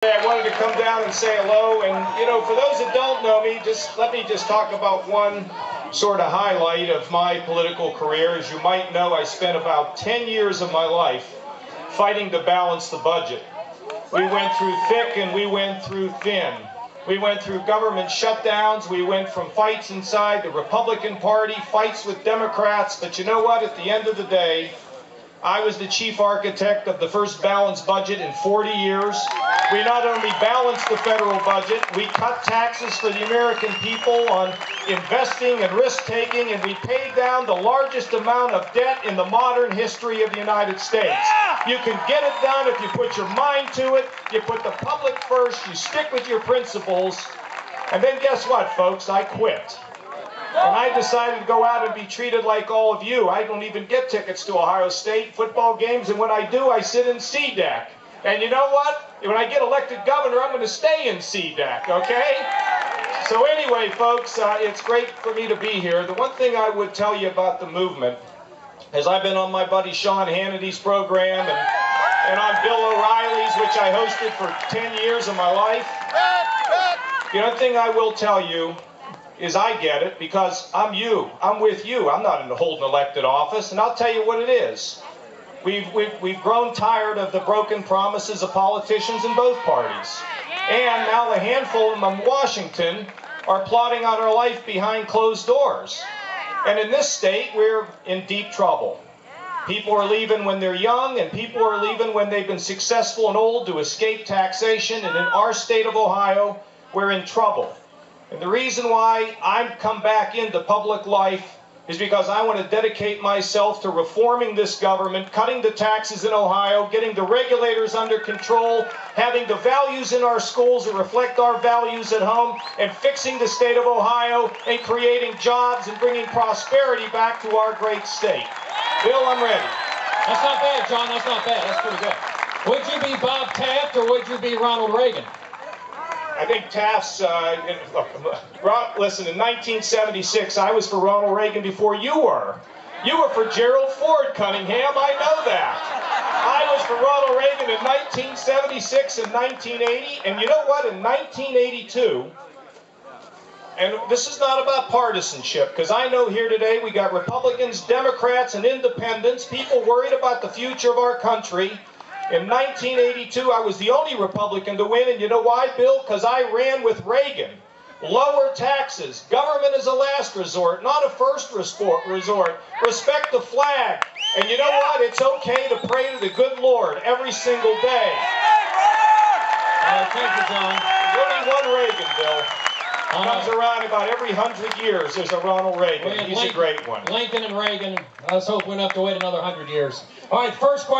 I wanted to come down and say hello, and for those that don't know me, let me talk about one sort of highlight of my political career. As you might know, I spent about 10 years of my life fighting to balance the budget. We went through thick and we went through thin. We went through government shutdowns. We went from fights inside the Republican Party, fights with Democrats, but you know what? At the end of the day, I was the chief architect of the first balanced budget in 40 years. We not only balanced the federal budget, we cut taxes for the American people on investing and risk-taking, and we paid down the largest amount of debt in the modern history of the United States. You can get it done if you put your mind to it, you put the public first, you stick with your principles, and then guess what, folks? I quit. And I decided to go out and be treated like all of you. I don't even get tickets to Ohio State football games, and when I do, I sit in CDAC. And you know what? When I get elected governor, I'm going to stay in CDAC, okay? So anyway, folks, it's great for me to be here. The one thing I would tell you about the movement is I've been on my buddy Sean Hannity's program and on Bill O'Reilly's, which I hosted for 10 years of my life. The other thing I will tell you is I get it because I'm you. I'm with you. I'm not holding elected office, and I'll tell you what it is. We've grown tired of the broken promises of politicians in both parties. And now a handful of them in Washington are plotting out our life behind closed doors. And in this state, we're in deep trouble. People are leaving when they're young, and people are leaving when they've been successful and old to escape taxation. And in our state of Ohio, we're in trouble. And the reason why I've come back into public life is because I want to dedicate myself to reforming this government, cutting the taxes in Ohio, getting the regulators under control, having the values in our schools that reflect our values at home, and fixing the state of Ohio and creating jobs and bringing prosperity back to our great state. Bill, I'm ready. That's not bad, John. That's not bad. That's pretty good. Would you be Bob Taft or would you be Ronald Reagan? I think Taft's, listen, in 1976, I was for Ronald Reagan before you were. You were for Gerald Ford, Cunningham, I know that. I was for Ronald Reagan in 1976 and 1980, and you know what, in 1982, and this is not about partisanship, because I know here today we got Republicans, Democrats, and independents, people worried about the future of our country. In 1982, I was the only Republican to win, and you know why, Bill? Because I ran with Reagan. Lower taxes, government is a last resort, not a first resort. Respect the flag. And you know what? It's okay to pray to the good Lord every single day. Thank you, John. There's only one Reagan, Bill. Comes around about every 100 years. There's a Ronald Reagan. He's a great one. Lincoln and Reagan. Let's hope we don't have to wait another 100 years. All right, first question.